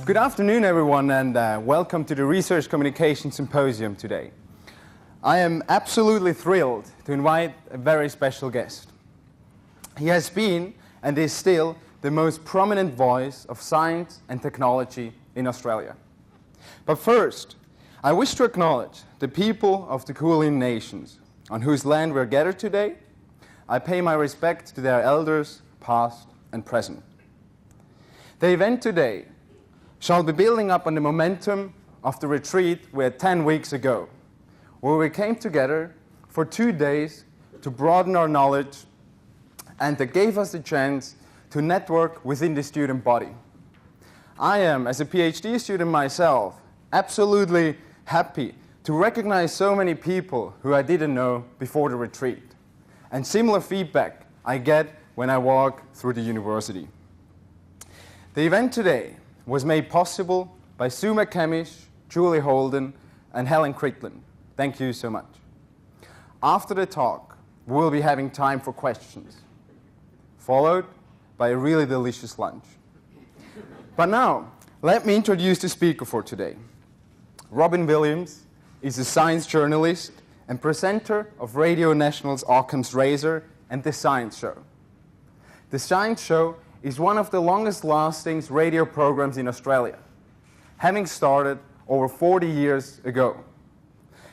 Good afternoon, everyone, and welcome to the Research Communication Symposium today. I am absolutely thrilled to invite a very special guest. He has been, and is still, the most prominent voice of science and technology in Australia. But first, I wish to acknowledge the people of the Kulin Nations, on whose land we are gathered today. I pay my respect to their elders, past and present. The event today shall be building up on the momentum of the retreat we had 10 weeks ago, where we came together for 2 days to broaden our knowledge, and that gave us the chance to network within the student body. I am, as a PhD student myself, absolutely happy to recognize so many people who I didn't know before the retreat, and similar feedback I get when I walk through the university. The event today was made possible by Sue McCamish, Julie Holden, and Helen Crickland. Thank you so much. After the talk, we will be having time for questions, followed by a really delicious lunch. But now, let me introduce the speaker for today. Robyn Williams is a science journalist and presenter of Radio National's Occam's Razor and The Science Show. The Science Show is one of the longest-lasting radio programs in Australia, having started over 40 years ago.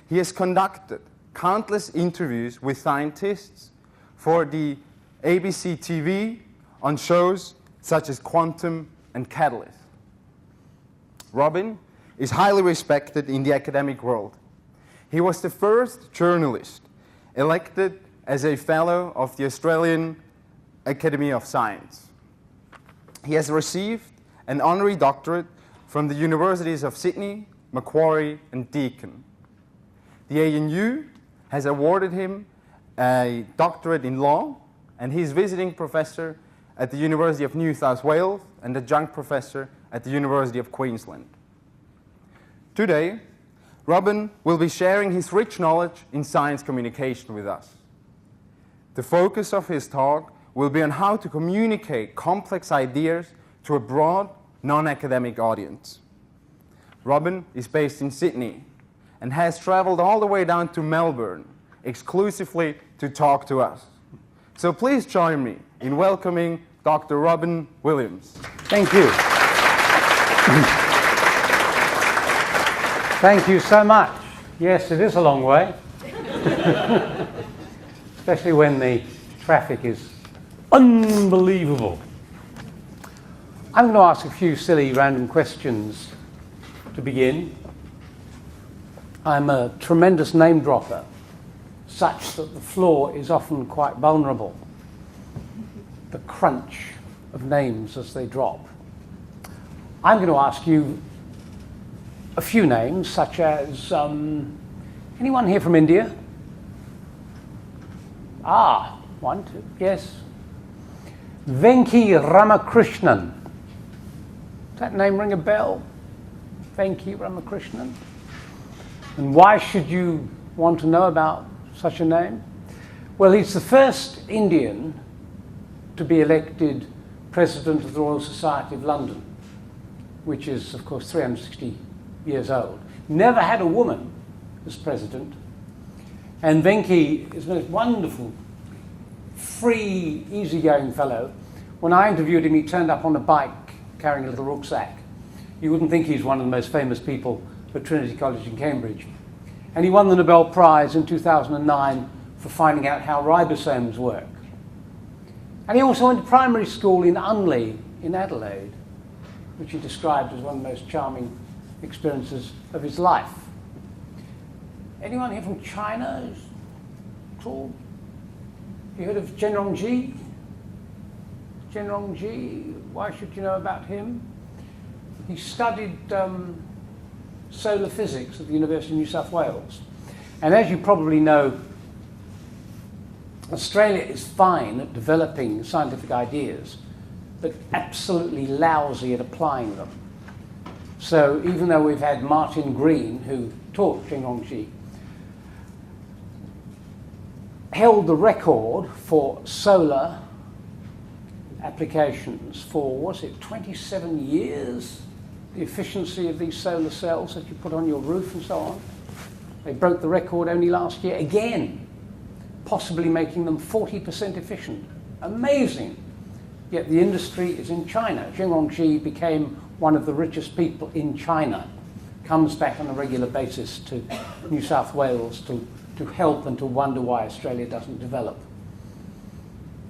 He has conducted countless interviews with scientists for the ABC TV on shows such as Quantum and Catalyst. Robyn is highly respected in the academic world. He was the first journalist elected as a Fellow of the Australian Academy of Science. He has received an honorary doctorate from the Universities of Sydney, Macquarie, and Deakin. The ANU has awarded him a doctorate in law, and he is visiting professor at the University of New South Wales and adjunct professor at the University of Queensland. Today, Robyn will be sharing his rich knowledge in science communication with us. The focus of his talk will be on how to communicate complex ideas to a broad, non-academic audience. Robyn is based in Sydney and has traveled all the way down to Melbourne exclusively to talk to us. So please join me in welcoming Dr. Robyn Williams. Thank you. Thank you so much. Yes, it is a long way. Especially when the traffic is unbelievable. I'm going to ask a few silly random questions to begin. I'm a tremendous name dropper, such that the floor is often quite vulnerable. The crunch of names as they drop. I'm going to ask you a few names, such as, anyone here from India? Ah, one, two, yes. Venky Ramakrishnan. Does that name ring a bell? Venky Ramakrishnan. And why should you want to know about such a name? Well, he's the first Indian to be elected President of the Royal Society of London, which is, of course, 360 years old. Never had a woman as president. And Venky is the most wonderful, free, easygoing fellow. When I interviewed him, he turned up on a bike carrying a little rucksack. You wouldn't think he's one of the most famous people at Trinity College in Cambridge. And he won the Nobel Prize in 2009 for finding out how ribosomes work. And he also went to primary school in Unley in Adelaide, which he described as one of the most charming experiences of his life. Anyone here from China at all? You heard of Zhenrongji? Zhenrongji, why should you know about him? He studied solar physics at the University of New South Wales. And as you probably know, Australia is fine at developing scientific ideas, but absolutely lousy at applying them. So even though we've had Martin Green, who taught Zhenrongji, held the record for solar applications for, was it 27 years? the efficiency of these solar cells that you put on your roof and so on. They broke the record only last year, again, possibly making them 40% efficient. Amazing. Yet the industry is in China. Zheng became one of the richest people in China, comes back on a regular basis to New South Wales to help and to wonder why Australia doesn't develop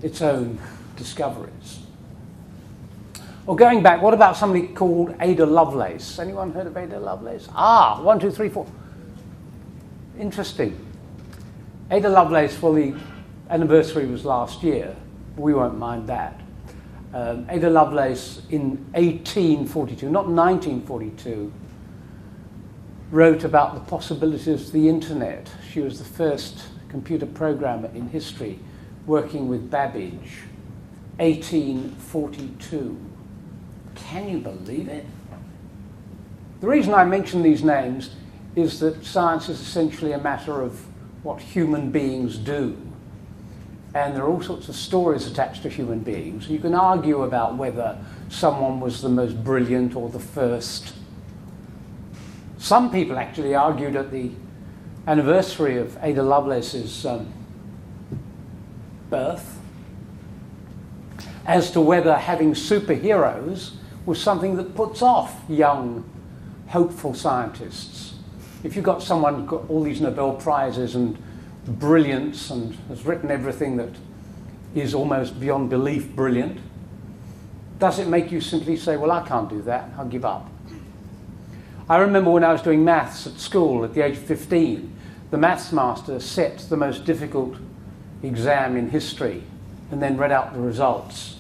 its own discoveries. Well, going back, what about somebody called Ada Lovelace? Anyone heard of Ada Lovelace? 1, 2, 3, 4. Interesting. Ada Lovelace, well, the anniversary was last year. We won't mind that. Ada Lovelace in 1842, not 1942, wrote about the possibilities of the internet. She was the first computer programmer in history working with Babbage. 1842. Can you believe it? The reason I mention these names is that science is essentially a matter of what human beings do. And there are all sorts of stories attached to human beings. You can argue about whether someone was the most brilliant or the first. Some people actually argued at the anniversary of Ada Lovelace's birth as to whether having superheroes was something that puts off young, hopeful scientists. If you've got someone who's got all these Nobel Prizes and brilliance and has written everything that is almost beyond belief brilliant, does it make you simply say, well, I can't do that, I'll give up? I remember when I was doing maths at school at the age of 15, the maths master set the most difficult exam in history and then read out the results.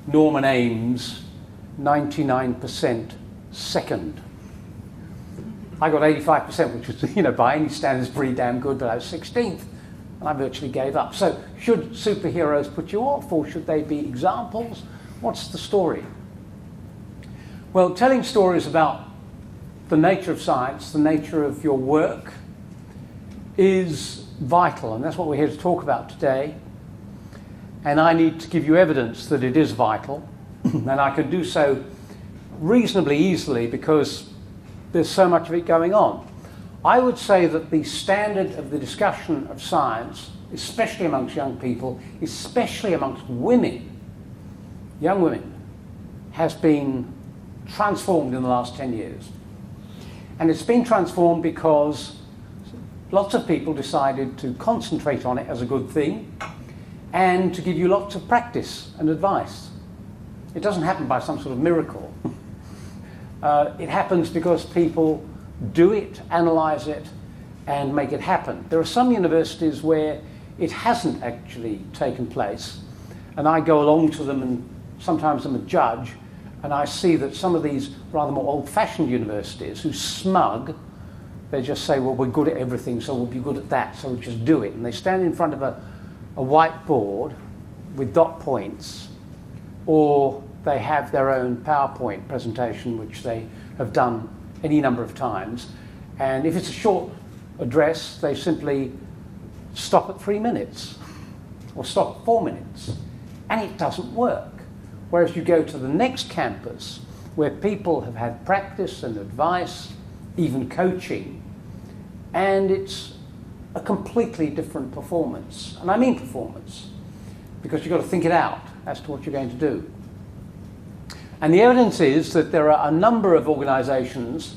Norman Ames, 99% second. I got 85%, which was, by any standards pretty damn good, but I was 16th, and I virtually gave up. So should superheroes put you off, or should they be examples? What's the story? Well, telling stories about the nature of science, the nature of your work, is vital, and that's what we're here to talk about today. And I need to give you evidence that it is vital, and I can do so reasonably easily because there's so much of it going on. I would say that the standard of the discussion of science, especially amongst young people, especially amongst women, young women, has been transformed in the last 10 years. And it's been transformed because lots of people decided to concentrate on it as a good thing and to give you lots of practice and advice. It doesn't happen by some sort of miracle. It happens because people do it, analyse it, and make it happen. There are some universities where it hasn't actually taken place, and I go along to them, and sometimes I'm a judge, and I see that some of these rather more old-fashioned universities who smug, they just say, well, we're good at everything, so we'll be good at that, so we'll just do it. And they stand in front of a whiteboard with dot points, or they have their own PowerPoint presentation, which they have done any number of times. And if it's a short address, they simply stop at 3 minutes or stop at 4 minutes. And it doesn't work. Whereas you go to the next campus where people have had practice and advice, even coaching, and it's a completely different performance. And I mean performance, because you've got to think it out as to what you're going to do. And the evidence is that there are a number of organisations,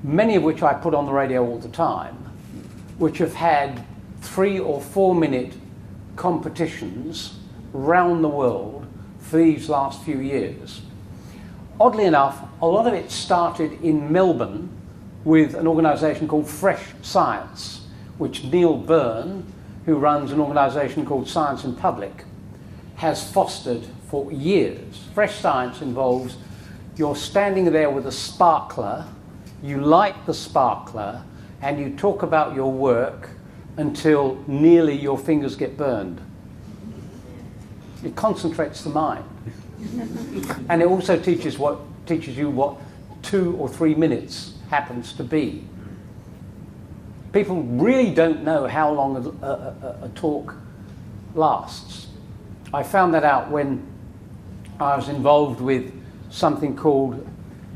many of which I put on the radio all the time, which have had 3 or 4 minute competitions round the world for these last few years. Oddly enough, a lot of it started in Melbourne with an organisation called Fresh Science, which Neil Byrne, who runs an organisation called Science in Public, has fostered for years. Fresh Science involves you're standing there with a sparkler, you light the sparkler, and you talk about your work until nearly your fingers get burned. It concentrates the mind. And it also teaches you what 2 or 3 minutes happens to be. People really don't know how long a talk lasts. I found that out when I was involved with something called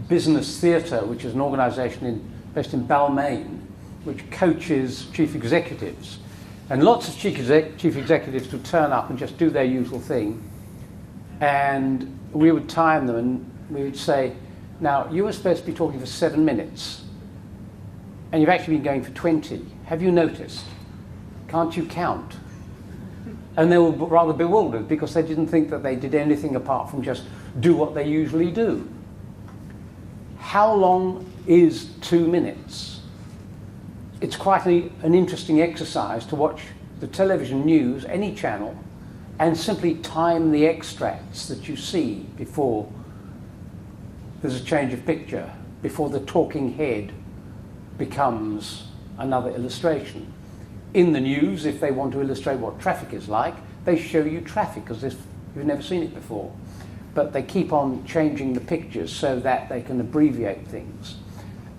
Business Theatre, which is an organisation based in Balmain, which coaches chief executives. And lots of chief executives would turn up and just do their usual thing. And we would time them and we would say, now, you were supposed to be talking for 7 minutes, and you've actually been going for 20. Have you noticed? Can't you count? And they were rather bewildered because they didn't think that they did anything apart from just do what they usually do. How long is 2 minutes? It's quite an interesting exercise to watch the television news, any channel, and simply time the extracts that you see before there's a change of picture, before the talking head becomes another illustration. In the news, if they want to illustrate what traffic is like, they show you traffic as if you've never seen it before. But they keep on changing the pictures so that they can abbreviate things.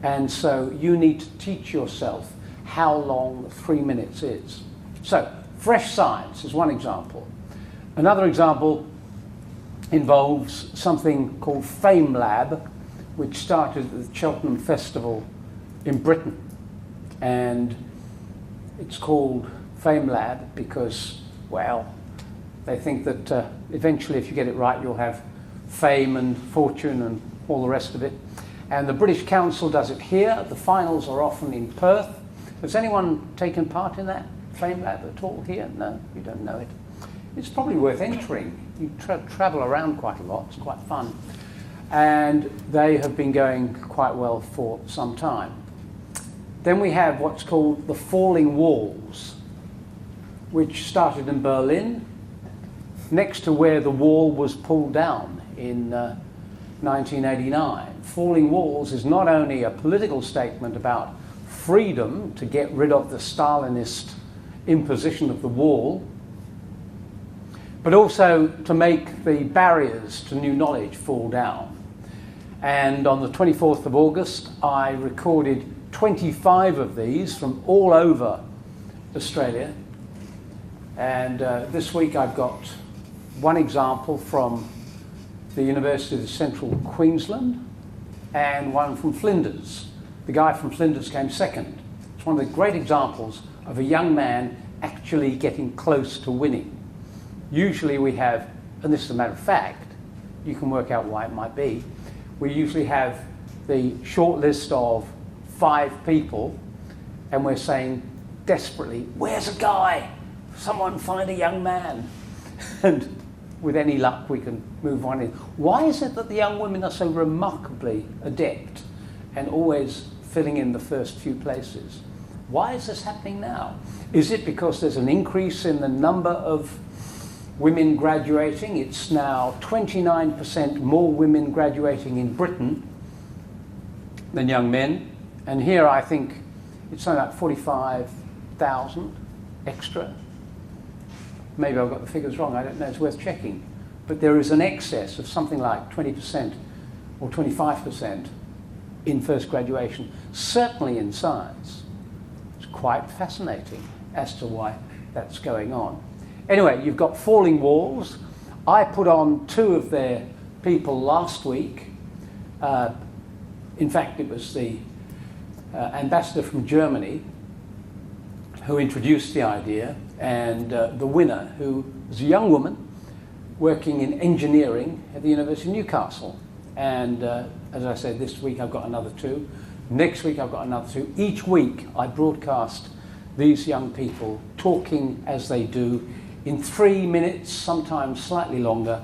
And so you need to teach yourself how long 3 minutes is. So, fresh science is one example. Another example involves something called Fame Lab, which started at the Cheltenham Festival in Britain. And it's called Fame Lab because, well, they think that eventually if you get it right, you'll have fame and fortune and all the rest of it. And the British Council does it here. The finals are often in Perth. Has anyone taken part in that Fame Lab at all here? No, you don't know it. It's probably worth entering. You travel around quite a lot. It's quite fun. And they have been going quite well for some time. Then we have what's called the falling walls, which started in Berlin, next to where the wall was pulled down in 1989. Falling walls is not only a political statement about freedom to get rid of the Stalinist imposition of the wall, but also to make the barriers to new knowledge fall down. And on the 24th of August, I recorded 25 of these from all over Australia. And this week I've got one example from the University of Central Queensland and one from Flinders. The guy from Flinders came second. It's one of the great examples of a young man actually getting close to winning. Usually we have, and this is a matter of fact, you can work out why it might be, we usually have the short list of 5 people and we're saying desperately, where's a guy? Someone find a young man. And with any luck we can move on in. Why is it that the young women are so remarkably adept and always filling in the first few places? Why is this happening now? Is it because there's an increase in the number of women graduating? It's now 29% more women graduating in Britain than young men. And here I think it's something like 45,000 extra. Maybe I've got the figures wrong, I don't know, it's worth checking. But there is an excess of something like 20% or 25% in first graduation, certainly in science. It's quite fascinating as to why that's going on. Anyway, you've got falling walls. I put on 2 of their people last week. In fact, it was the ambassador from Germany who introduced the idea, and the winner, who was a young woman working in engineering at the University of Newcastle. And as I said, this week I've got another 2. Next week I've got another 2. Each week I broadcast these young people talking as they do in 3 minutes, sometimes slightly longer,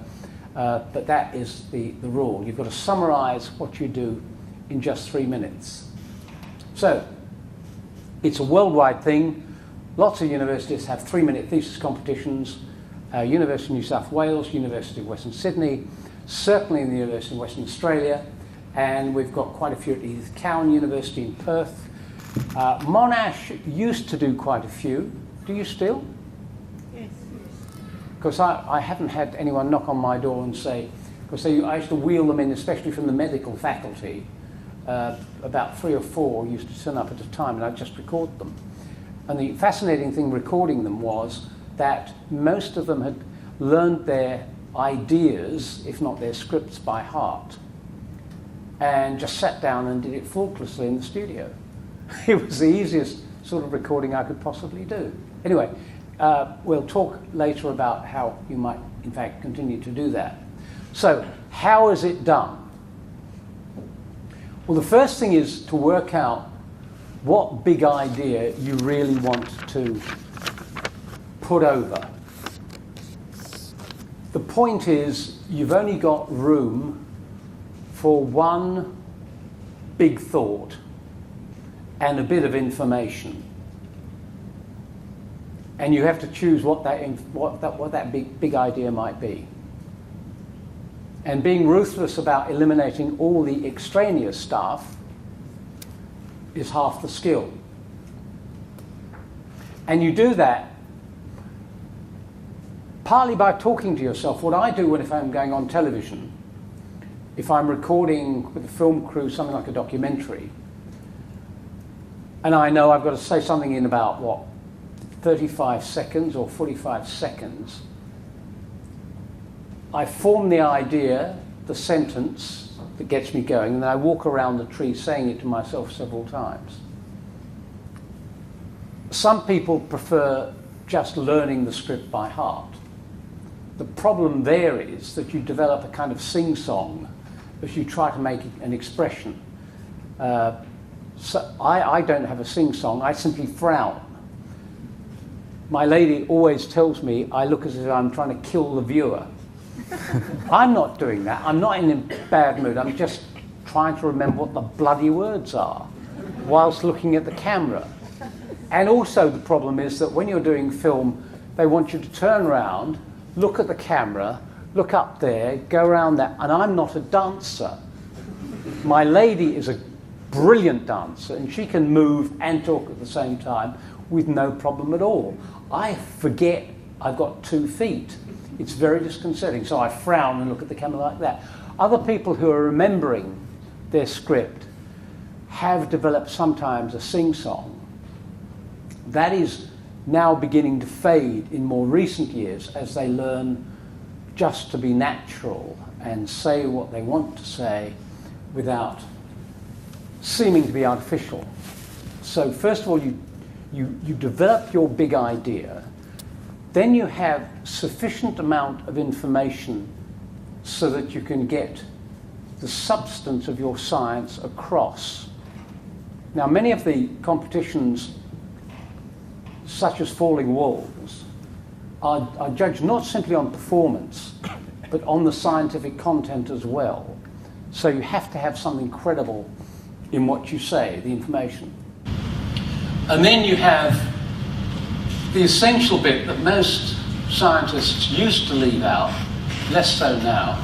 but that is the rule. You've got to summarise what you do in just 3 minutes. So, it's a worldwide thing. Lots of universities have 3-minute thesis competitions. University of New South Wales, University of Western Sydney, certainly in the University of Western Australia, and we've got quite a few at Edith Cowan University in Perth. Monash used to do quite a few. Do you still? Yes. Because I haven't had anyone knock on my door and say, because I used to wheel them in, especially from the medical faculty. About 3 or 4 used to turn up at a time, and I'd just record them. And the fascinating thing recording them was that most of them had learned their ideas, if not their scripts, by heart. and just sat down and did it faultlessly in the studio. It was the easiest sort of recording I could possibly do. Anyway, we'll talk later about how you might, in fact, continue to do that. So, how is it done? Well, the first thing is to work out what big idea you really want to put over. The point is, you've only got room for one big thought and a bit of information. And you have to choose what that big idea might be. And being ruthless about eliminating all the extraneous stuff is half the skill. And you do that partly by talking to yourself. What I do if I'm going on television, if I'm recording with a film crew something like a documentary, and I know I've got to say something in about, 35 seconds or 45 seconds, I form the idea, the sentence that gets me going, and then I walk around the tree saying it to myself several times. Some people prefer just learning the script by heart. The problem there is that you develop a kind of sing-song as you try to make an expression. So I don't have a sing-song, I simply frown. My lady always tells me I look as if I'm trying to kill the viewer. I'm not doing that. I'm not in a bad mood. I'm just trying to remember what the bloody words are whilst looking at the camera. And also the problem is that when you're doing film, they want you to turn around, look at the camera, look up there, go around that, and I'm not a dancer. My lady is a brilliant dancer, and she can move and talk at the same time with no problem at all. I forget I've got 2 feet. It's very disconcerting, so I frown and look at the camera like that. Other people who are remembering their script have developed sometimes a sing-song. That is now beginning to fade in more recent years as they learn just to be natural and say what they want to say without seeming to be artificial. So first of all, you develop your big idea, then you have sufficient amount of information so that you can get the substance of your science across. Now, many of the competitions, such as Falling Walls, are judged not simply on performance, but on the scientific content as well. So you have to have something credible in what you say, the information. And then you have the essential bit that most scientists used to leave out, less so now,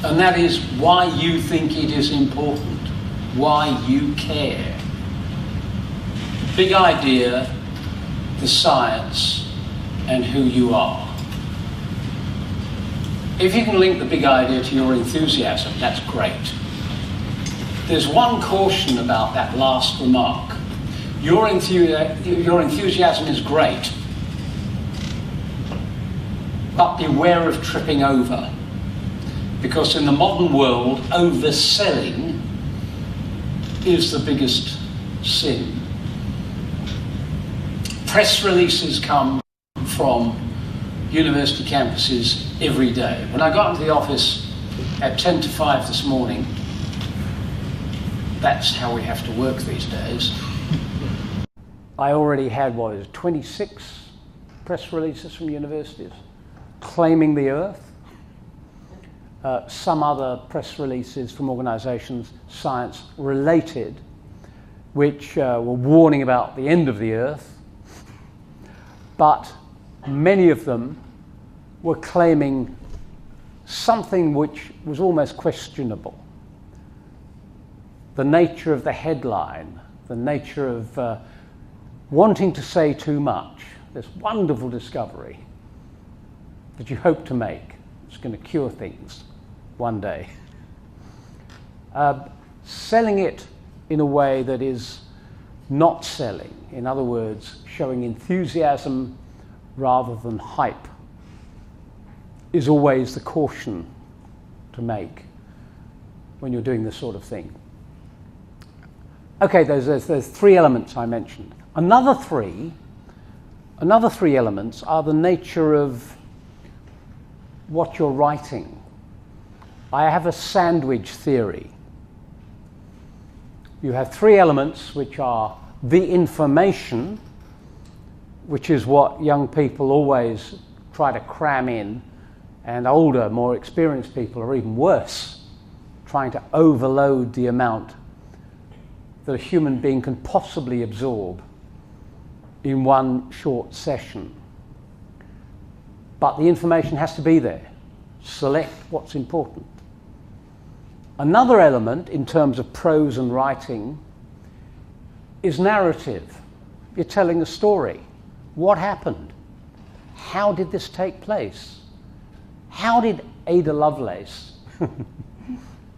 and that is why you think it is important, why you care. Big idea, the science, and who you are. If you can link the big idea to your enthusiasm, that's great. There's one caution about that last remark. Your enthusiasm is great, but beware of tripping over. Because in the modern world, overselling is the biggest sin. Press releases come from university campuses every day. When I got into the office at 10 to 5 this morning, that's how we have to work these days. I already had, 26 press releases from universities claiming the Earth. Some other press releases from organisations, science related, which were warning about the end of the Earth, but many of them were claiming something which was almost questionable. The nature of the headline, the nature of wanting to say too much, this wonderful discovery that you hope to make. It's going to cure things one day. Selling it in a way that is not selling, in other words, showing enthusiasm rather than hype, is always the caution to make. when you're doing this sort of thing. Okay, there's 3 elements I mentioned. Another three elements are the nature of what you're writing. I have a sandwich theory. You have 3 elements, which are the information, which is what young people always try to cram in, and older, more experienced people are even worse, trying to overload the amount that a human being can possibly absorb in one short session. But the information has to be there. Select what's important. Another element in terms of prose and writing is narrative. You're telling a story. What happened? How did this take place? How did Ada Lovelace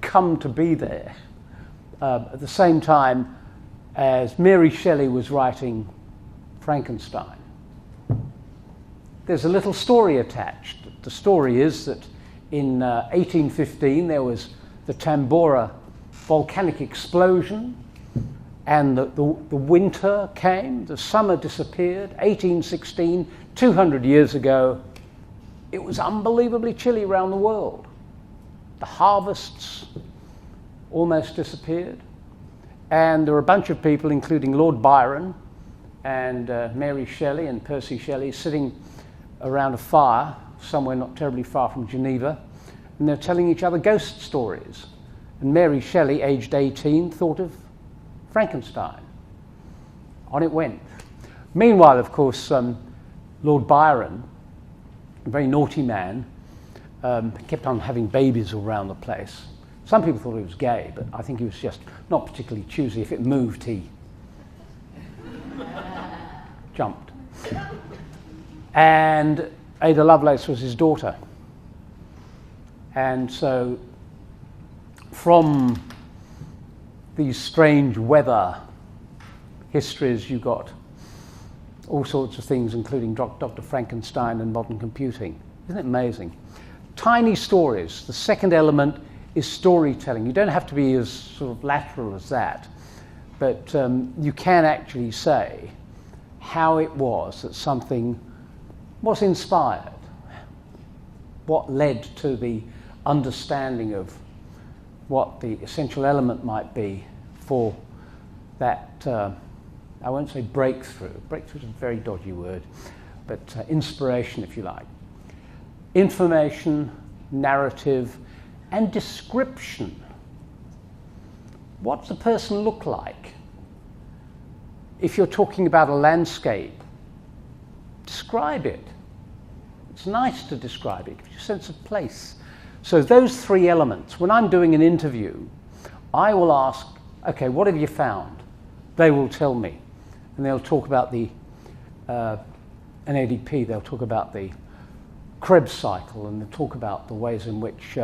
come to be there at the same time as Mary Shelley was writing Frankenstein? There's a little story attached. The story is that in 1815 there was the Tambora volcanic explosion, and the winter came, the summer disappeared. 1816, 200 years ago, it was unbelievably chilly around the world. The harvests almost disappeared, and there were a bunch of people, including Lord Byron and Mary Shelley and Percy Shelley, sitting around a fire somewhere not terribly far from Geneva, and they're telling each other ghost stories. And Mary Shelley, aged 18, thought of Frankenstein. On it went. Meanwhile, of course, Lord Byron, a very naughty man, kept on having babies all around the place. Some people thought he was gay, but I think he was just not particularly choosy. If it moved, he jumped. And Ada Lovelace was his daughter. And so from these strange weather histories, you got all sorts of things, including Dr. Frankenstein and modern computing. Isn't it amazing? Tiny stories. The second element is storytelling. You don't have to be as sort of lateral as that, but you can actually say how it was that something was inspired, what led to the understanding of what the essential element might be for that, I won't say breakthrough. Breakthrough is a very dodgy word, but inspiration, if you like. Information, narrative, and description. What's a person look like? If you're talking about a landscape, describe it. It's nice to describe it. It gives you a sense of place. So those 3 elements, when I'm doing an interview, I will ask, okay, what have you found? They will tell me. And they'll talk about the NADP, they'll talk about the Krebs cycle, and they'll talk about the ways in which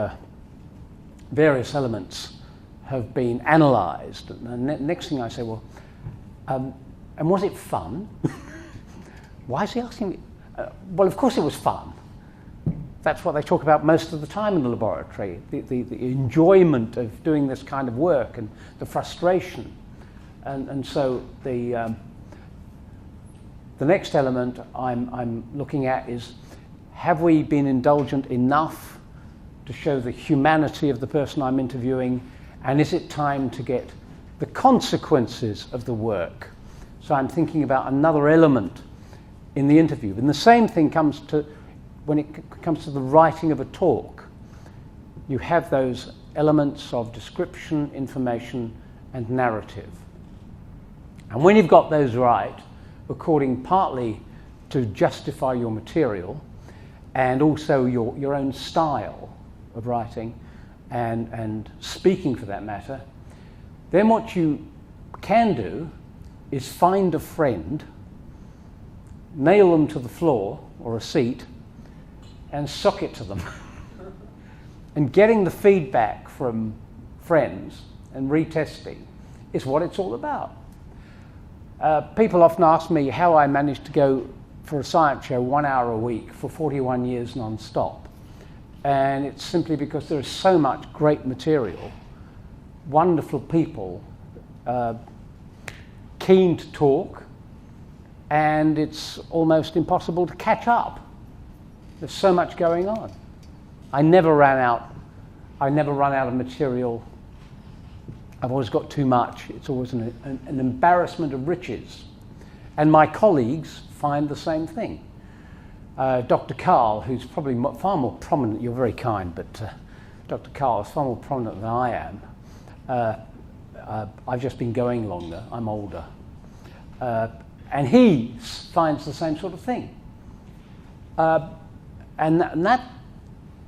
various elements have been analysed. And next thing I say, well, and was it fun? Why is he asking me? Well, of course it was fun. That's what they talk about most of the time in the laboratory, the enjoyment of doing this kind of work and the frustration. And so the next element I'm looking at is, have we been indulgent enough to show the humanity of the person I'm interviewing, and is it time to get the consequences of the work? So I'm thinking about another element in the interview. And the same thing comes to when it comes to the writing of a talk. You have those elements of description, information, and narrative. And when you've got those right, according partly to justify your material and also your own style of writing and speaking for that matter, then what you can do is find a friend, nail them to the floor or a seat, and sock it to them. And getting the feedback from friends and retesting is what it's all about. People often ask me how I managed to go for a science show 1 hour a week for 41 years non-stop. And it's simply because there is so much great material wonderful people, keen to talk, and it's almost impossible to catch up. There's so much going on. I never run out of material. I've always got too much. It's always an embarrassment of riches. And my colleagues find the same thing. Dr. Karl, who's probably far more prominent, you're very kind, but Dr. Karl is far more prominent than I am. I've just been going longer, I'm older. And he finds the same sort of thing. And that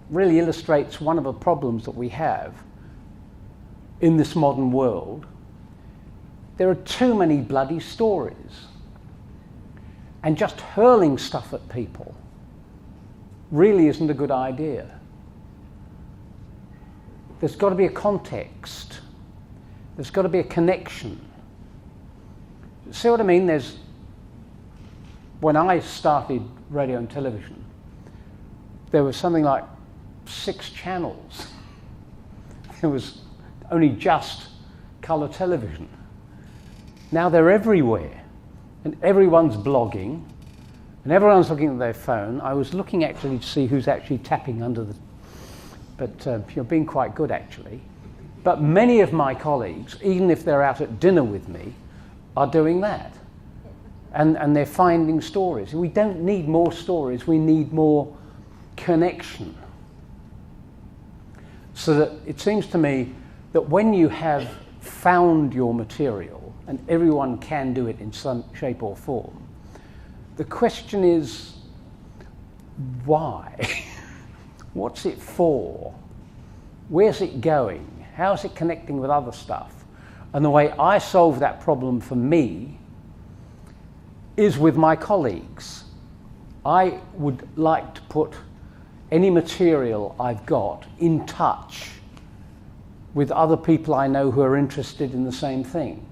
really illustrates one of the problems that we have in this modern world. There are too many bloody stories. And just hurling stuff at people really isn't a good idea. There's got to be a context. There's got to be a connection. See what I mean? When I started radio and television, there was something like 6 channels. There was only just colour television. Now they're everywhere. And everyone's blogging, and everyone's looking at their phone. I was looking actually to see who's actually tapping under the... But you're being quite good, actually. But many of my colleagues, even if they're out at dinner with me, are doing that. And they're finding stories. We don't need more stories, we need more connection. So that it seems to me that when you have found your material, and everyone can do it in some shape or form, the question is, why? What's it for? Where's it going? How's it connecting with other stuff? And the way I solve that problem for me is with my colleagues. I would like to put any material I've got in touch with other people I know who are interested in the same thing.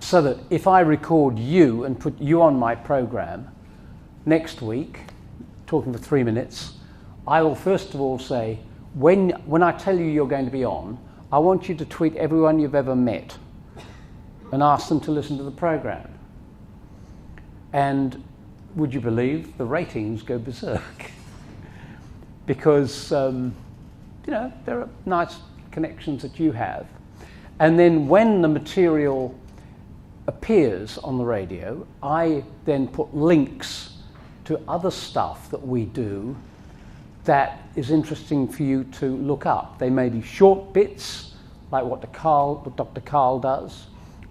So that if I record you and put you on my program next week, talking for 3 minutes, I will first of all say, when I tell you you're going to be on, I want you to tweet everyone you've ever met and ask them to listen to the program. And would you believe the ratings go berserk? Because, there are nice connections that you have. And then when the material appears on the radio, I then put links to other stuff that we do that is interesting for you to look up. They may be short bits, like what Dr. Karl does,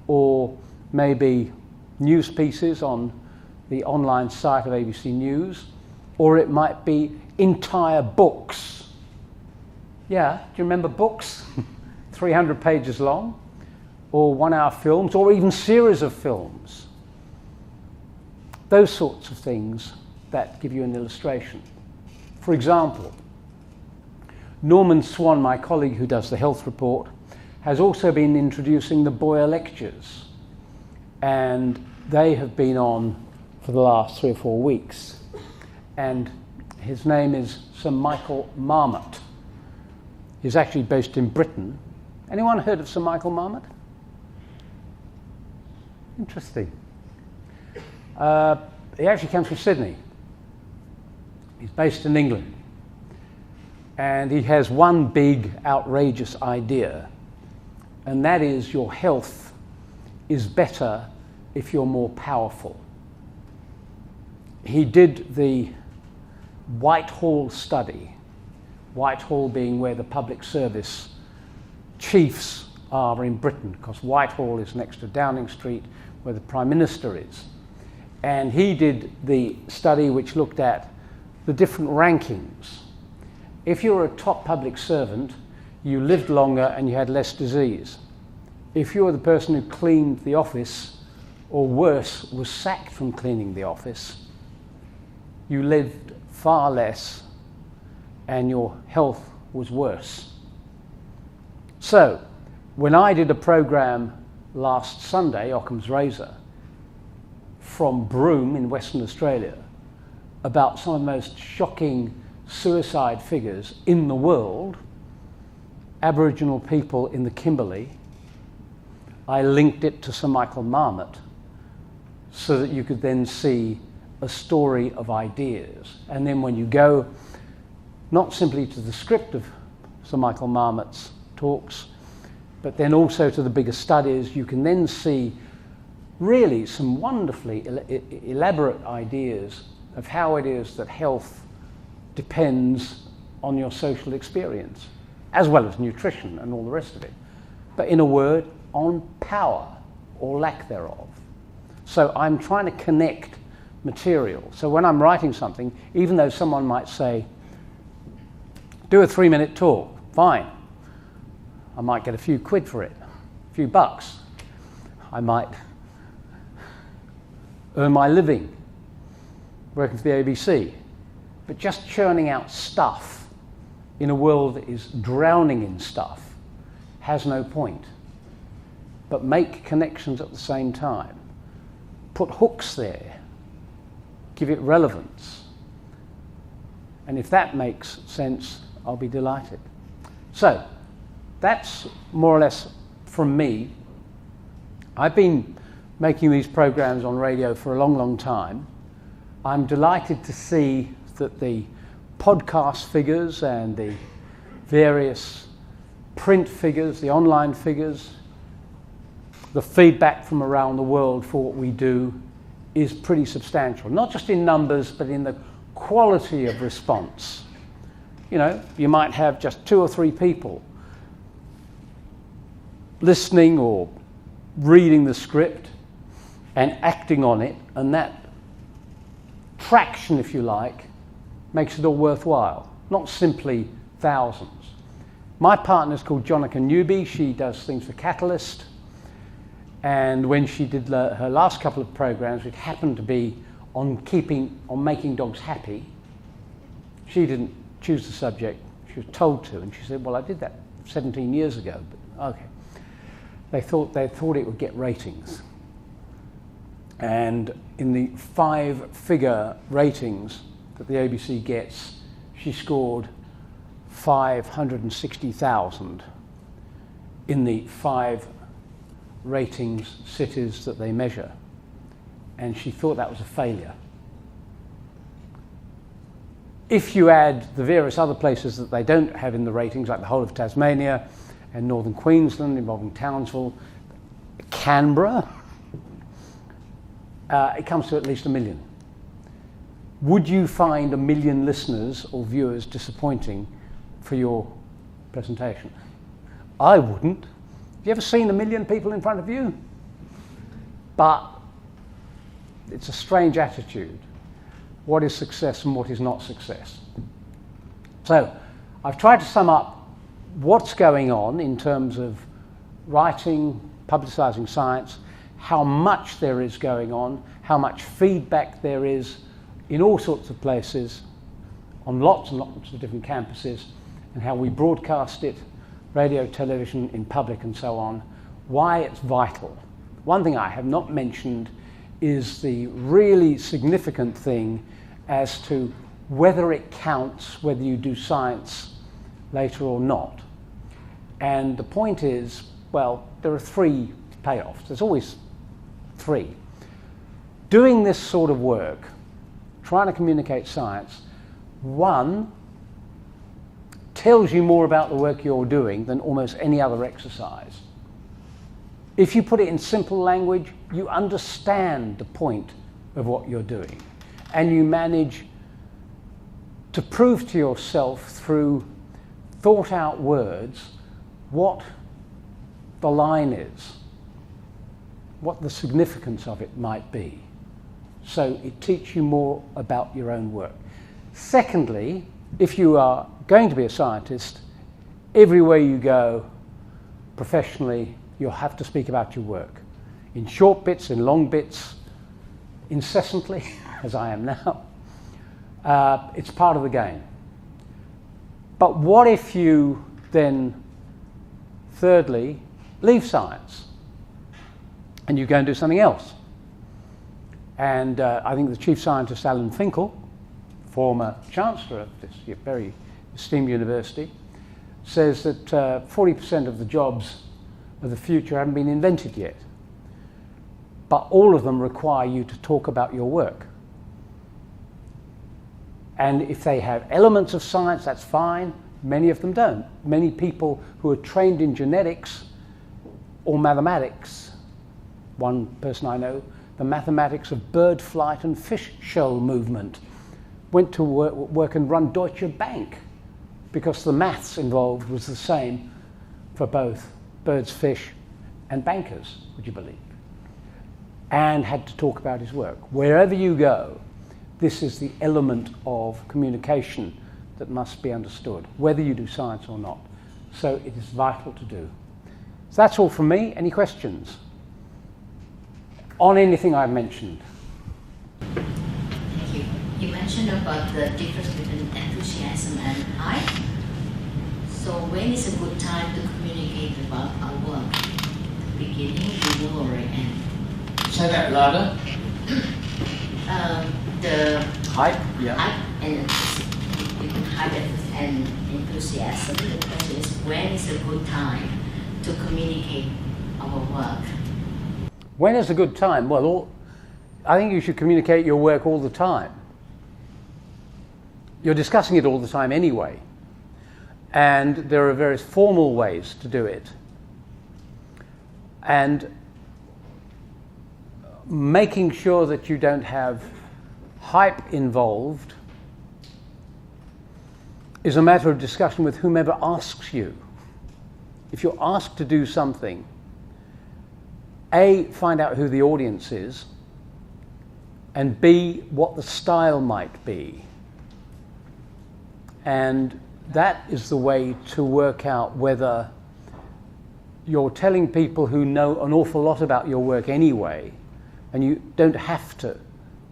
or maybe news pieces on the online site of ABC News, or it might be entire books. Yeah, do you remember books? 300 pages long, or 1-hour films, or even series of films. Those sorts of things that give you an illustration. For example, Norman Swan, my colleague who does the health report, has also been introducing the Boyer lectures, and they have been on for the last 3 or 4 weeks. And his name is Sir Michael Marmot. He's actually based in Britain. Anyone heard of Sir Michael Marmot? Interesting. He actually comes from Sydney. He's based in England. And he has one big, outrageous idea, and that is your health is better if you're more powerful. He did the Whitehall study, Whitehall being where the public service chiefs are in Britain, because Whitehall is next to Downing Street, where the Prime Minister is. And he did the study which looked at the different rankings. If you were a top public servant, you lived longer and you had less disease. If you were the person who cleaned the office, or worse, was sacked from cleaning the office, you lived far less and your health was worse. So, when I did a program last Sunday, Occam's Razor, from Broome in Western Australia, about some of the most shocking suicide figures in the world, Aboriginal people in the Kimberley, I linked it to Sir Michael Marmot so that you could then see a story of ideas. And then when you go not simply to the script of Sir Michael Marmot's talks, but then also to the bigger studies, you can then see really some wonderfully elaborate ideas of how it is that health depends on your social experience, as well as nutrition and all the rest of it. But in a word, on power or lack thereof. So I'm trying to connect material. So when I'm writing something, even though someone might say, do a 3-minute talk, fine. I might get a few quid for it, a few bucks. I might earn my living working for the ABC. But just churning out stuff in a world that is drowning in stuff has no point. But make connections at the same time. Put hooks there. Give it relevance. And if that makes sense, I'll be delighted. So, that's more or less from me. I've been making these programs on radio for a long, long time. I'm delighted to see that the podcast figures and the various print figures, the online figures, the feedback from around the world for what we do is pretty substantial. Not just in numbers, but in the quality of response. You know, you might have just 2 or 3 people listening or reading the script and acting on it, and that traction, if you like, makes it all worthwhile, not simply thousands. My partner's called Jonica Newby. She does things for Catalyst. And when she did her last couple of programs, it happened to be on making dogs happy. She didn't choose the subject. She was told to, and she said, well, I did that 17 years ago, but okay. They thought it would get ratings. And in the 5-figure ratings that the ABC gets, she scored 560,000 in the 5 ratings cities that they measure. And she thought that was a failure. If you add the various other places that they don't have in the ratings, like the whole of Tasmania and northern Queensland involving Townsville, Canberra, it comes to at least 1 million. Would you find 1 million listeners or viewers disappointing for your presentation? I wouldn't. Have you ever seen 1 million people in front of you? But it's a strange attitude. What is success and what is not success? So I've tried to sum up what's going on in terms of writing, publicising science, how much there is going on, how much feedback there is in all sorts of places, on lots and lots of different campuses, and how we broadcast it, radio, television, in public and so on, why it's vital. One thing I have not mentioned is the really significant thing as to whether it counts, whether you do science later or not. And the point is, well, there are 3 payoffs. There's always 3. Doing this sort of work, trying to communicate science, 1, tells you more about the work you're doing than almost any other exercise. If you put it in simple language, you understand the point of what you're doing, and you manage to prove to yourself through thought out words what the line is, what the significance of it might be. So it teaches you more about your own work. Secondly, if you are going to be a scientist, everywhere you go professionally, you'll have to speak about your work. In short bits, in long bits, incessantly, as I am now. It's part of the game. But what if you then, thirdly, leave science and you go and do something else? And I think the chief scientist, Alan Finkel, former chancellor of this very esteemed university, says that 40% of the jobs of the future haven't been invented yet. But all of them require you to talk about your work. And if they have elements of science, that's fine. Many of them don't. Many people who are trained in genetics or mathematics, one person I know, the mathematics of bird flight and fish shell movement, went to work and run Deutsche Bank because the maths involved was the same for both birds, fish, and bankers, would you believe? And had to talk about his work. Wherever you go, this is the element of communication that must be understood, whether you do science or not. So it is vital to do. So that's all from me. Any questions on anything I've mentioned? Thank you. You mentioned about the difference between enthusiasm and hype. So when is a good time to communicate about our work? Beginning, middle, or end? Say that louder. The Hype, yeah. hype and between hype and enthusiasm. The question is, when is a good time to communicate our work? When is a good time? Well, I think you should communicate your work all the time. You're discussing it all the time anyway. And there are various formal ways to do it. And making sure that you don't have hype involved is a matter of discussion with whomever asks you. If you're asked to do something, A, find out who the audience is, and B, what the style might be. And that is the way to work out whether you're telling people who know an awful lot about your work anyway, and you don't have to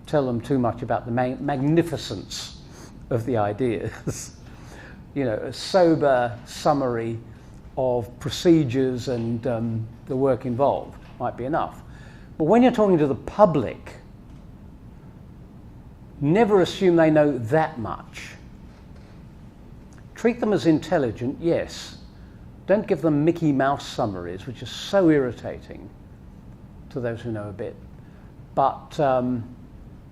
tell them too much about the magnificence of the ideas. You know, a sober summary of procedures and the work involved might be enough. But when you're talking to the public, never assume they know that much. Treat them as intelligent, yes. Don't give them Mickey Mouse summaries, which are so irritating to those who know a bit. But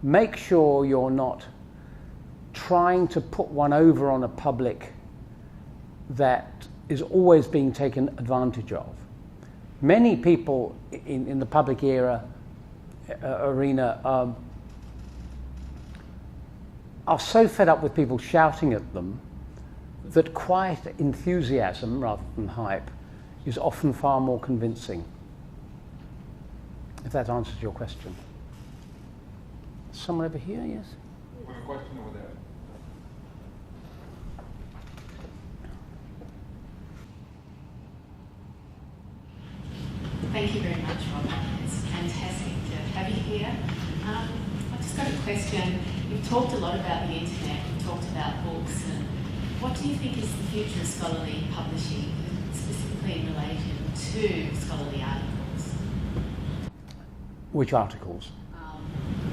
make sure you're not trying to put one over on a public that is always being taken advantage of. Many people in the public arena are so fed up with people shouting at them that quiet enthusiasm rather than hype is often far more convincing. If that answers your question. Someone over here, yes? One question over there. Thank you very much, Robyn. It's fantastic to have you here. I've just got a question. You've talked a lot about the internet, you've talked about books, and what do you think is the future of scholarly publishing, specifically in relation to scholarly articles? Which articles?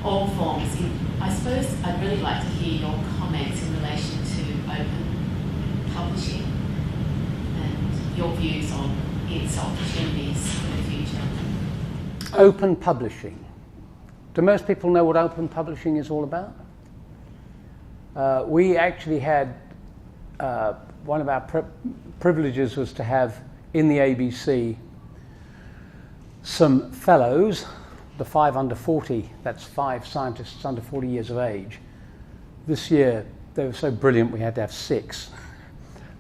All forms. I suppose I'd really like to hear your comments in relation to open publishing and your views on its opportunities for the future. Open publishing. Do most people know what open publishing is all about? We actually had, one of our privileges was to have in the ABC some fellows, the 5 under 40, that's 5 scientists under 40 years of age. This year they were so brilliant we had to have 6.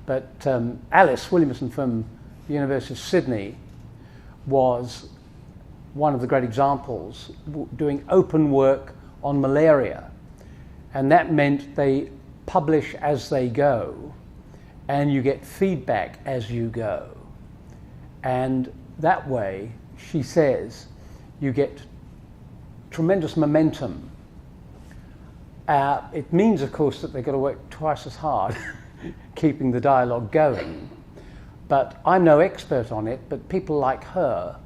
But Alice Williamson from the University of Sydney was one of the great examples doing open work on malaria. And that meant they publish as they go and you get feedback as you go. And that way, she says, you get tremendous momentum. It means, of course, that they've got to work twice as hard keeping the dialogue going. But I'm no expert on it, but people like her,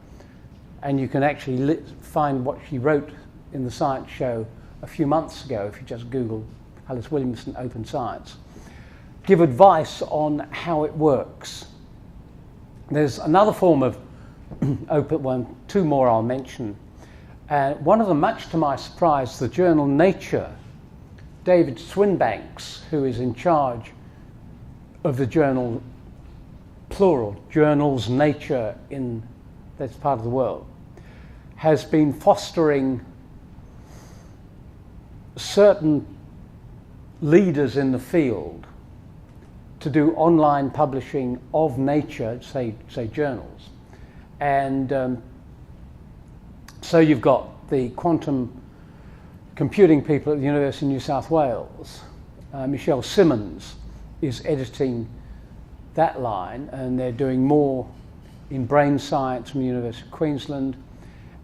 and you can actually find what she wrote in the Science Show a few months ago if you just Google Alice Williamson Open Science, give advice on how it works. There's another form of open one, two more I'll mention. One of them, much to my surprise, the journal Nature. David Swinbanks, who is in charge of the journal, plural, journals Nature in that part of the world, has been fostering certain leaders in the field to do online publishing of nature, say journals. And so you've got the quantum computing people at the University of New South Wales. Michelle Simmons is editing that line, and they're doing more in brain science from the University of Queensland.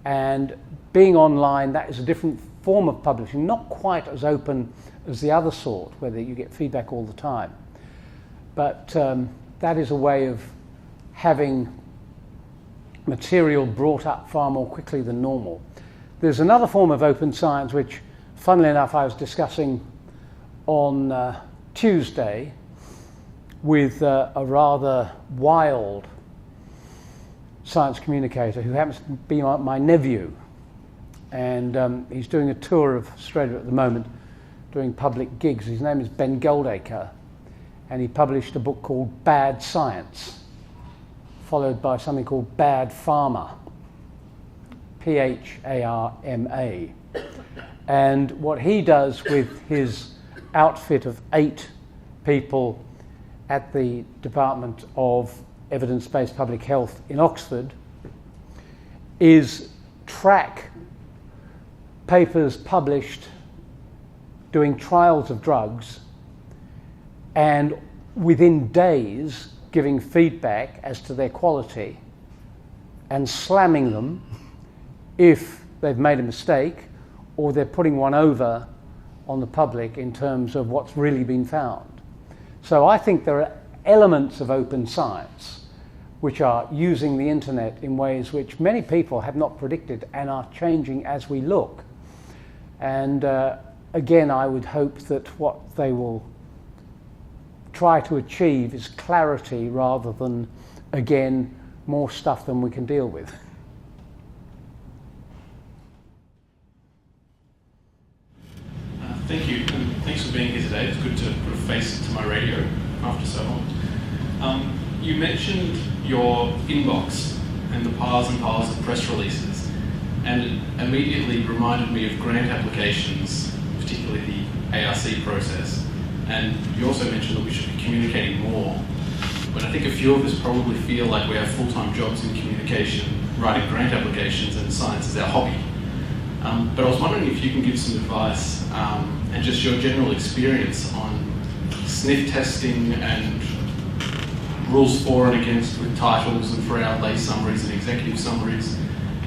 And being online, that is a different form of publishing, not quite as open as the other sort, where you get feedback all the time. But that is a way of having material brought up far more quickly than normal. There's another form of open science which, funnily enough, I was discussing on Tuesday with a rather wild science communicator who happens to be my nephew. And he's doing a tour of Australia at the moment, doing public gigs. His name is Ben Goldacre, and he published a book called Bad Science, followed by something called Bad Pharma, Pharma. And what he does with his outfit of 8 people at the Department of Evidence-Based Public Health in Oxford is track papers published doing trials of drugs, and within days giving feedback as to their quality and slamming them if they've made a mistake or they're putting one over on the public in terms of what's really been found. So I think there are elements of open science which are using the internet in ways which many people have not predicted and are changing as we look. And again, I would hope that what they will try to achieve is clarity rather than, again, more stuff than we can deal with. Thank you, and thanks for being here today. It's good to put a face to my radio after so long. You mentioned your inbox and the piles and piles of press releases, and it immediately reminded me of grant applications, particularly the ARC process. And you also mentioned that we should be communicating more. But I think a few of us probably feel like we have full-time jobs in communication, writing grant applications, and science is our hobby. But I was wondering if you can give some advice and just your general experience on sniff testing and rules for and against with titles and for our lay summaries and executive summaries,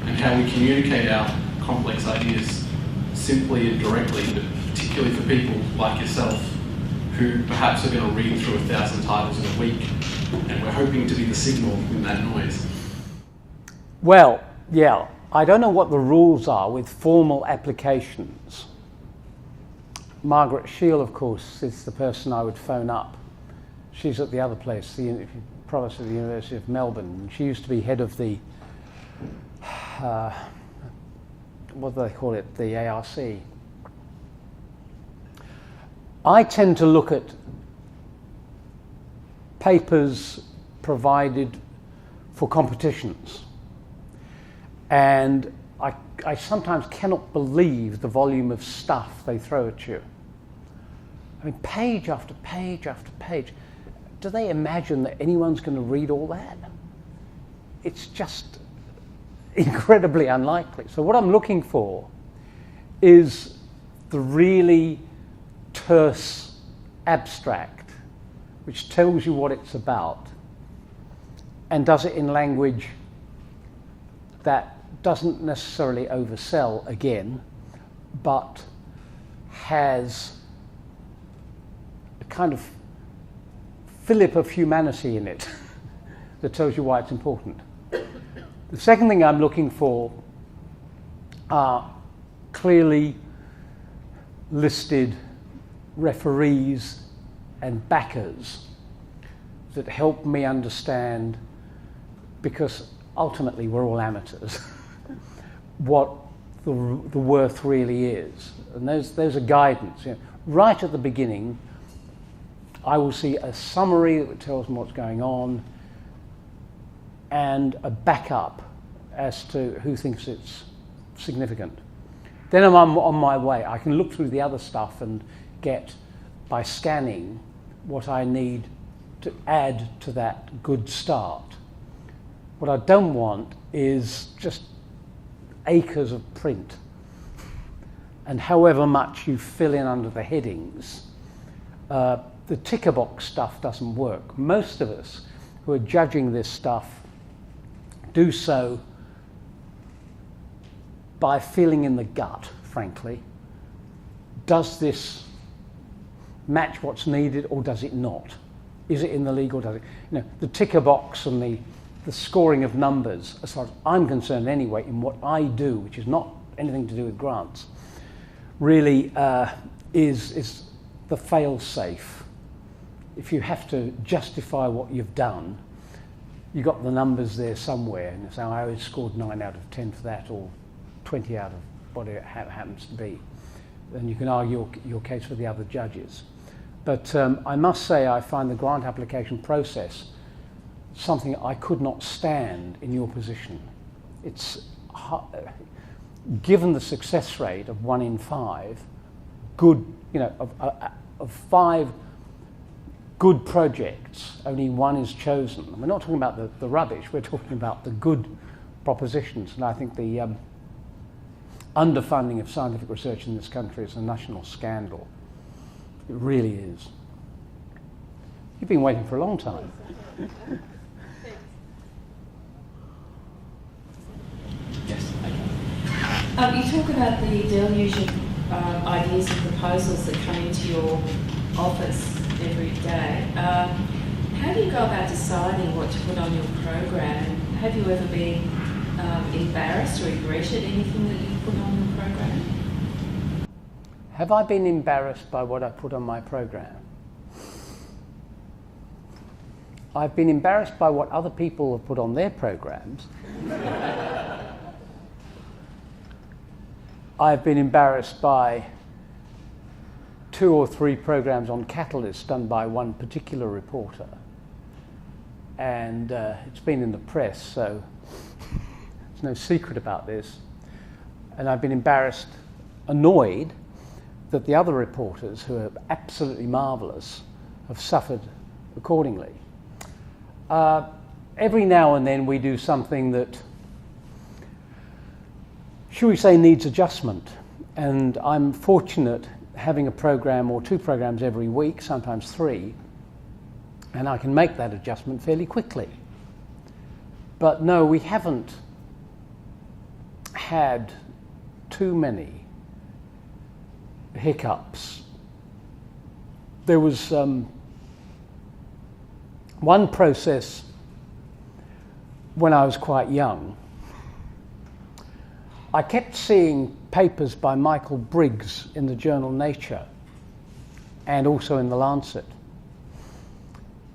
and how we communicate our complex ideas simply and directly, but particularly for people like yourself who perhaps are going to read through 1,000 titles in a week, and we're hoping to be the signal in that noise. Well, yeah, I don't know what the rules are with formal applications. Margaret Shield, of course, is the person I would phone up. She's at the other place, the Provost of the University of Melbourne. She used to be head of the, what do they call it, the ARC. I tend to look at papers provided for competitions, and I sometimes cannot believe the volume of stuff they throw at you. I mean, page after page after page. Do they imagine that anyone's going to read all that? It's just incredibly unlikely. So what I'm looking for is the really terse abstract, which tells you what it's about and does it in language that doesn't necessarily oversell again, but has a kind of fillip of humanity in it that tells you why it's important. The second thing I'm looking for are clearly listed referees and backers that help me understand, because ultimately we're all amateurs, what the worth really is. And those are guidance. You know, right at the beginning, I will see a summary that tells me what's going on and a backup as to who thinks it's significant. Then I'm on my way. I can look through the other stuff and get, by scanning, what I need to add to that good start. What I don't want is just acres of print. And however much you fill in under the headings, the ticker box stuff doesn't work. Most of us who are judging this stuff do so by feeling in the gut, frankly. Does this match what's needed or does it not? Is it in the league or does it? You know, the ticker box and the scoring of numbers, as far as I'm concerned anyway, in what I do, which is not anything to do with grants, really is the fail-safe. If you have to justify what you've done, you've got the numbers there somewhere, and you say, I always scored 9 out of 10 for that, or 20 out of whatever it happens to be. Then you can argue your case with the other judges. But I must say I find the grant application process something I could not stand in your position. It's given the success rate of 1 in 5, good, you know, of 5 good projects, only 1 is chosen. We're not talking about the rubbish, we're talking about the good propositions. And I think the underfunding of scientific research in this country is a national scandal. It really is. You've been waiting for a long time. Yes. You talk about the deluge of ideas and proposals that come into your office every day. How do you go about deciding what to put on your program? Have you ever been embarrassed or regretted anything that you put on your program? Have I been embarrassed by what I put on my program? I've been embarrassed by what other people have put on their programs. I've been embarrassed by 2 or 3 programs on catalysts done by one particular reporter. And it's been in the press, so there's no secret about this. And I've been embarrassed, annoyed, that the other reporters, who are absolutely marvellous, have suffered accordingly. Every now and then we do something that, shall we say, needs adjustment. And I'm fortunate having a program or 2 programs every week, sometimes 3, and I can make that adjustment fairly quickly. But no, we haven't had too many hiccups. There was one process when I was quite young. I kept seeing papers by Michael Briggs in the journal Nature and also in the Lancet.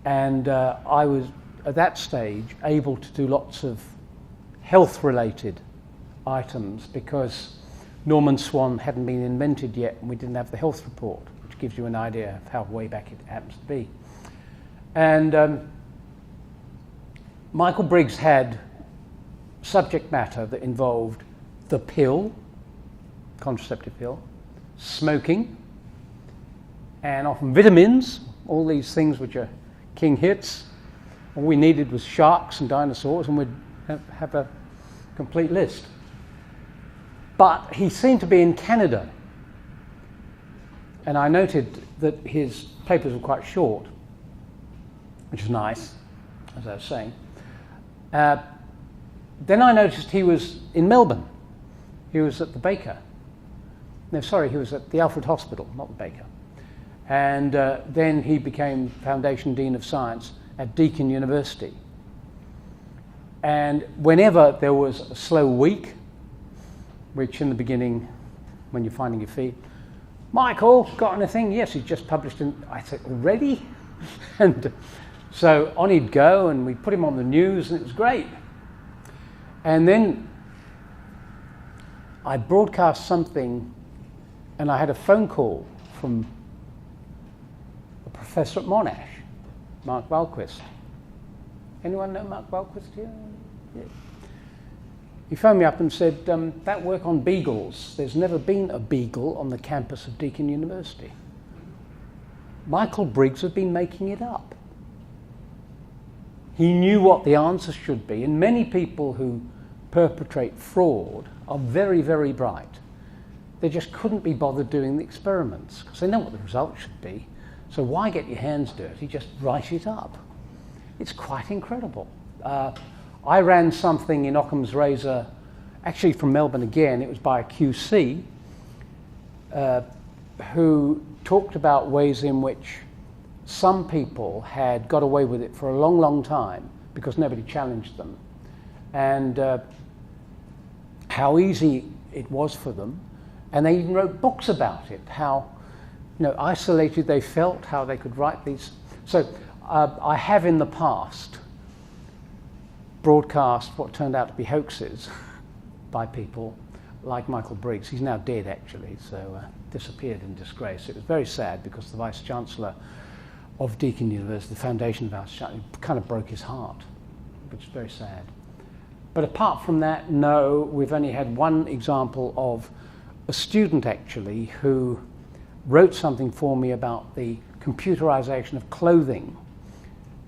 And I was, at that stage, able to do lots of health-related items because Norman Swan hadn't been invented yet and we didn't have the health report, which gives you an idea of how way back it happens to be. And Michael Briggs had subject matter that involved the pill, contraceptive pill, smoking, and often vitamins, all these things which are king hits. All we needed was sharks and dinosaurs and we'd have a complete list. But he seemed to be in Canada, and I noted that his papers were quite short, which is nice, as I was saying. Then I noticed he was in Melbourne. He was at the Baker. No, sorry, he was at the Alfred Hospital, not the Baker. And then he became Foundation Dean of Science at Deakin University. And whenever there was a slow week, which in the beginning, when you're finding your feet, Michael, got anything? Yes, he's just published in, I said, already? And so on he'd go, and we put him on the news, and it was great. And then I broadcast something, and I had a phone call from a professor at Monash, Mark Wahlquist. Anyone know Mark Wahlquist here? Yeah. He phoned me up and said, that work on beagles, there's never been a beagle on the campus of Deakin University. Michael Briggs had been making it up. He knew what the answer should be, and many people who perpetrate fraud are very, very bright. They just couldn't be bothered doing the experiments because they know what the result should be. So why get your hands dirty? Just write it up. It's quite incredible. I ran something in Occam's Razor, actually from Melbourne again. It was by a QC who talked about ways in which some people had got away with it for a long, long time because nobody challenged them, and how easy it was for them. And they even wrote books about it, how isolated they felt, how they could write these. So I have in the past broadcast what turned out to be hoaxes by people like Michael Briggs. He's now dead, actually, so disappeared in disgrace. It was very sad because the Vice-Chancellor of Deakin University, the foundation Vice-Chancellor, kind of broke his heart, which is very sad. But apart from that, no, we've only had one example of a student, actually, who wrote something for me about the computerization of clothing.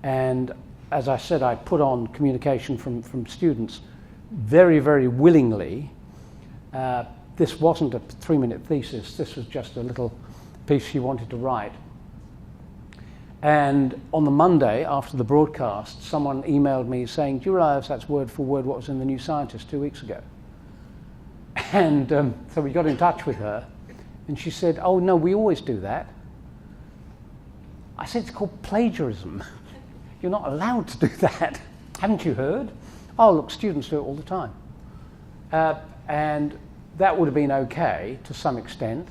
And as I said, I put on communication from students very, very willingly. This wasn't a 3-minute thesis. This was just a little piece she wanted to write. And on the Monday after the broadcast, someone emailed me saying, do you realize that's word for word what was in the New Scientist 2 weeks ago? And so we got in touch with her, and she said, oh, no, we always do that. I said, it's called plagiarism. You're not allowed to do that. Haven't you heard? Oh, look, students do it all the time. And that would have been okay to some extent,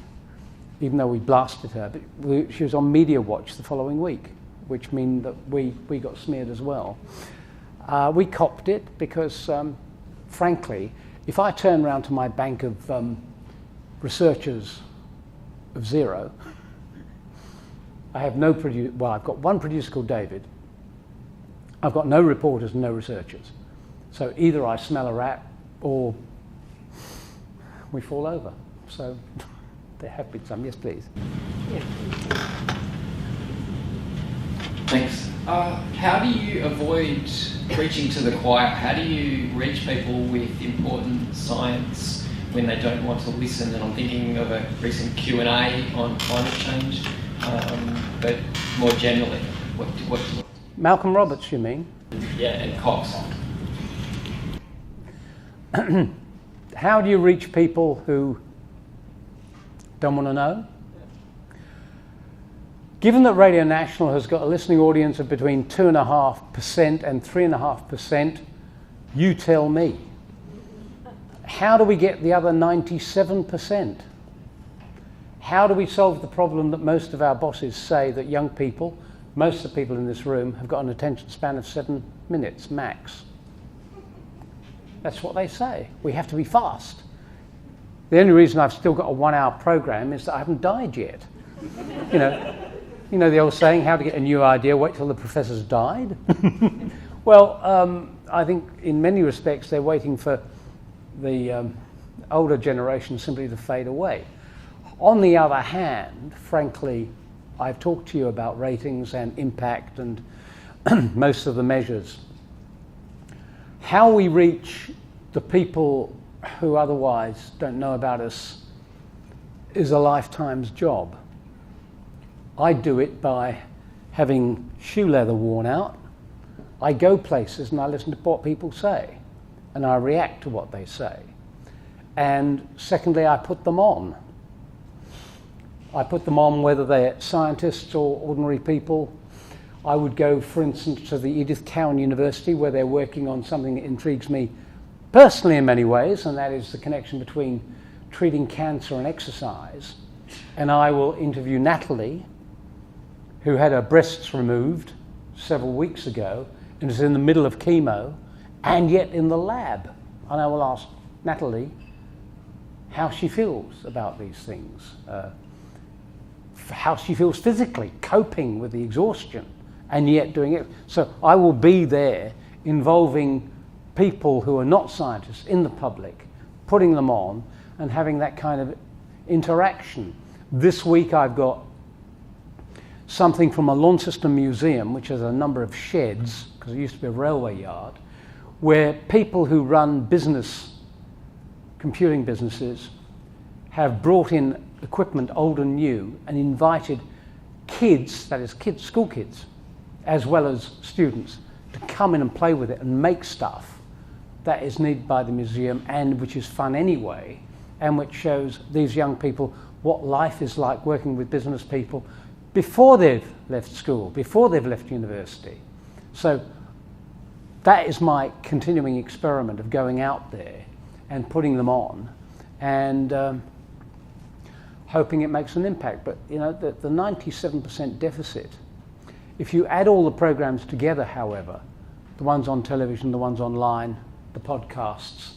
even though we blasted her. But she was on Media Watch the following week, which means that we got smeared as well. We copped it because, frankly, if I turn around to my bank of researchers of 0, I have no producer. Well, I've got one producer called David. I've got no reporters and no researchers. So either I smell a rat or we fall over. So there have been some. Yes, please. Yeah. Thanks. How do you avoid preaching to the choir? How do you reach people with important science when they don't want to listen? And I'm thinking of a recent Q&A on climate change, but more generally, what Malcolm Roberts, you mean? Yeah, and Cox. How do you reach people who don't want to know? Given that Radio National has got a listening audience of between 2.5% and 3.5%, you tell me. How do we get the other 97%? How do we solve the problem that most of our bosses say that young people, most of the people in this room, have got an attention span of 7 minutes max? That's what they say. We have to be fast. The only reason I've still got a 1-hour program is that I haven't died yet. You know the old saying, how to get a new idea, wait till the professor's died? Well, I think in many respects they're waiting for the older generation simply to fade away. On the other hand, frankly, I've talked to you about ratings and impact and most of the measures. How we reach the people who otherwise don't know about us is a lifetime's job. I do it by having shoe leather worn out. I go places and I listen to what people say and I react to what they say. And secondly, I put them on. I put them on whether they're scientists or ordinary people. I would go, for instance, to the Edith Cowan University where they're working on something that intrigues me personally in many ways, and that is the connection between treating cancer and exercise. and I will interview Natalie, who had her breasts removed several weeks ago and is in the middle of chemo and yet in the lab. And I will ask Natalie how she feels about these things, how she feels physically, coping with the exhaustion and yet doing it. So I will be there involving people who are not scientists in the public, putting them on and having that kind of interaction. This week I've got something from a Launceston museum, which has a number of sheds, because it used to be a railway yard, where people who run computing businesses, have brought in equipment old and new and invited kids, that is school kids, as well as students, to come in and play with it and make stuff that is needed by the museum and which is fun anyway, and which shows these young people what life is like working with business people before they've left school, before they've left university. So that is my continuing experiment of going out there and putting them on and hoping it makes an impact. But you know, the 97% deficit, if you add all the programs together, however, the ones on television, the ones online, the podcasts,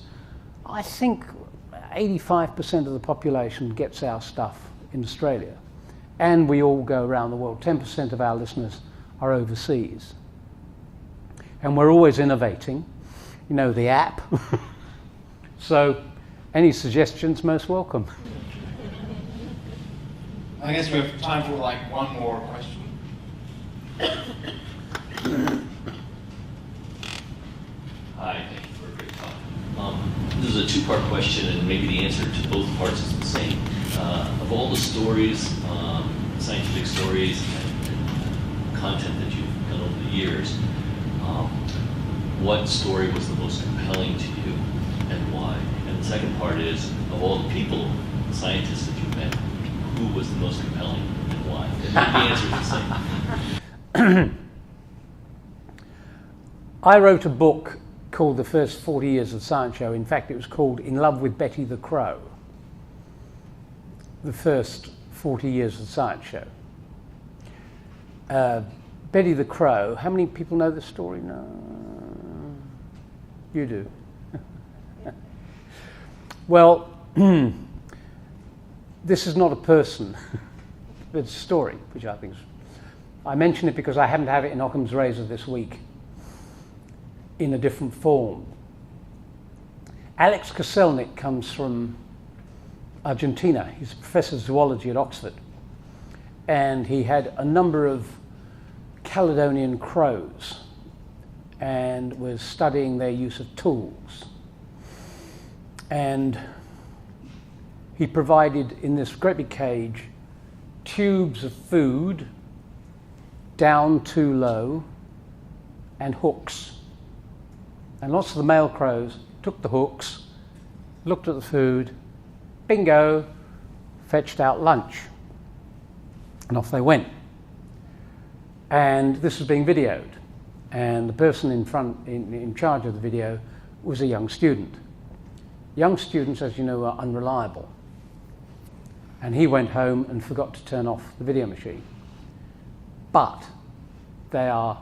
I think 85% of the population gets our stuff in Australia. And we all go around the world. 10% of our listeners are overseas. And we're always innovating. You know, the app. So any suggestions, most welcome. I guess we have time for like one more question. Hi, thank you for a great talk. This is a two-part question, and maybe the answer to both parts is the same. Of all the stories, scientific stories, and content that you've done over the years, what story was the most compelling to you, and why? And the second part is, of all the people, scientists that you've met, who was the most compelling and why? And the answer is the same. I wrote a book called The First 40 Years of Science Show. In fact, it was called In Love with Betty the Crow. The First 40 Years of Science Show. Betty the Crow, how many people know this story? No. You do. Well, this is not a person, it's a story, which I think is... I mention it because I happen to have it in Occam's Razor this week in a different form. Alex Koselnik comes from Argentina. He's a professor of zoology at Oxford. And he had a number of Caledonian crows and was studying their use of tools. And he provided, in this great big cage, tubes of food down too low and hooks. And lots of the male crows took the hooks, looked at the food, bingo, fetched out lunch. And off they went. And this was being videoed. And the person in charge of the video was a young student. Young students, as you know, are unreliable. And he went home and forgot to turn off the video machine. But they are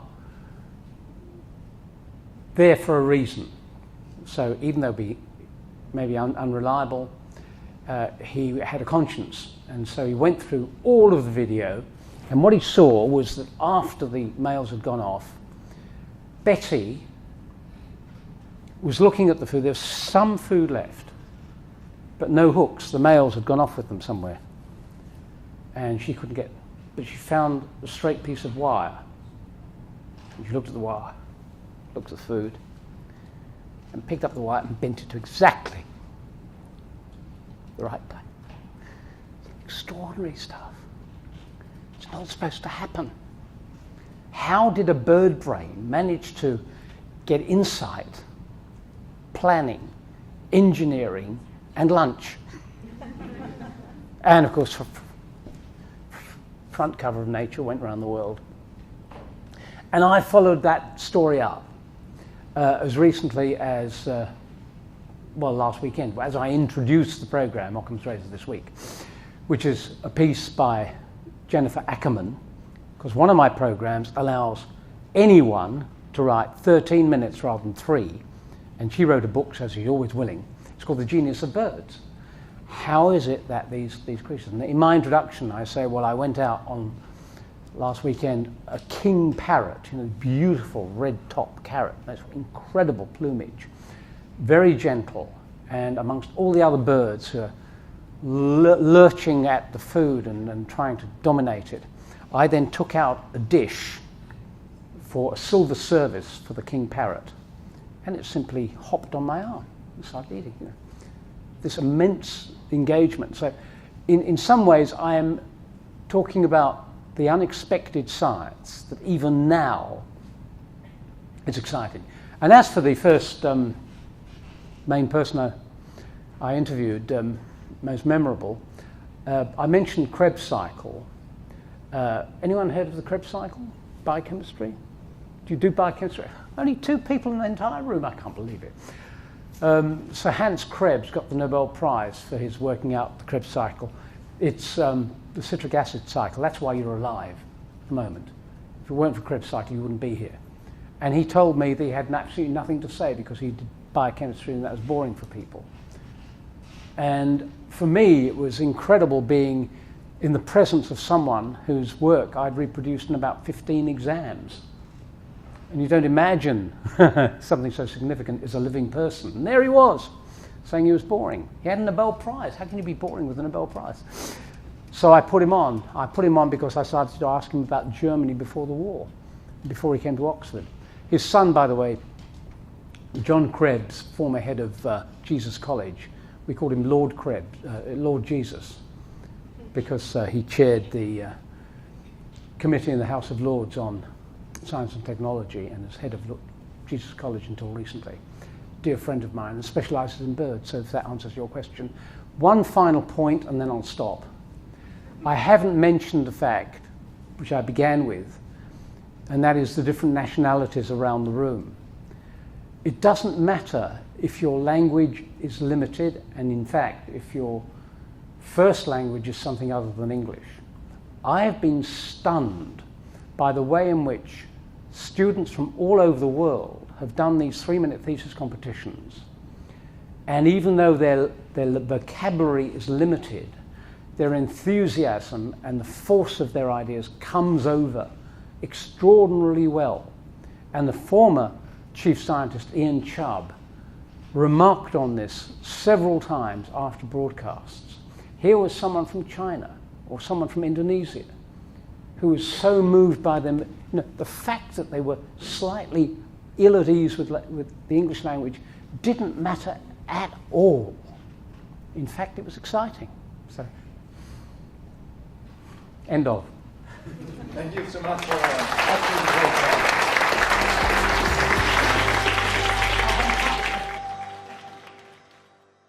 there for a reason. So even though maybe unreliable, he had a conscience. And so he went through all of the video, and what he saw was that after the males had gone off, Betty was looking at the food. There was some food left, but no hooks. The males had gone off with them somewhere. And she couldn't get, but she found a straight piece of wire. And she looked at the wire, looked at the food, and picked up the wire and bent it to exactly the right time. Extraordinary stuff. It's not supposed to happen. How did a bird brain manage to get insight, planning, engineering, and lunch? And of course, front cover of Nature went around the world. And I followed that story up as recently as, last weekend, as I introduced the program, Occam's Razor, this week. which is a piece by Jennifer Ackerman, because one of my programs allows anyone to write 13 minutes rather than 3, and she wrote a book, so she's always willing. It's called The Genius of Birds. How is it that these creatures... And in my introduction, I say, well, I went out on last weekend, a king parrot, beautiful red-top parrot, that's incredible plumage, very gentle, and amongst all the other birds who are lurching at the food and trying to dominate it, I then took out a dish for a silver service for the king parrot, and it simply hopped on my arm and started eating. This immense engagement. So in some ways I am talking about the unexpected science that even now is exciting. And as for the first main person I interviewed, most memorable, I mentioned Krebs cycle. Anyone heard of the Krebs cycle? Biochemistry? Do you do biochemistry? Only 2 people in the entire room, I can't believe it. So Hans Krebs got the Nobel Prize for his working out the Krebs cycle. It's the citric acid cycle. That's why you're alive at the moment. If it weren't for Krebs cycle, you wouldn't be here. And he told me that he had absolutely nothing to say because he did biochemistry and that was boring for people. And for me, it was incredible being in the presence of someone whose work I'd reproduced in about 15 exams. And you don't imagine something so significant as a living person. And there he was, saying he was boring. He had a Nobel Prize. How can you be boring with a Nobel Prize? So I put him on. I put him on because I started to ask him about Germany before the war, before he came to Oxford. His son, by the way, John Krebs, former head of Jesus College, we called him Lord Krebs, Lord Jesus, because he chaired the committee in the House of Lords on Science and Technology and is head of Jesus College until recently. Dear friend of mine and specialises in birds, so if that answers your question. One final point and then I'll stop. I haven't mentioned the fact, which I began with, and that is the different nationalities around the room. It doesn't matter if your language is limited, and in fact, if your first language is something other than English. I have been stunned by the way in which students from all over the world have done these 3-minute thesis competitions, and even though their vocabulary is limited, their enthusiasm and the force of their ideas comes over extraordinarily well. And the former chief scientist, Ian Chubb, remarked on this several times after broadcasts. Here was someone from China or someone from Indonesia who was so moved by them. The fact that they were slightly ill at ease with the English language didn't matter at all. In fact, it was exciting. So, end of. Thank you so much for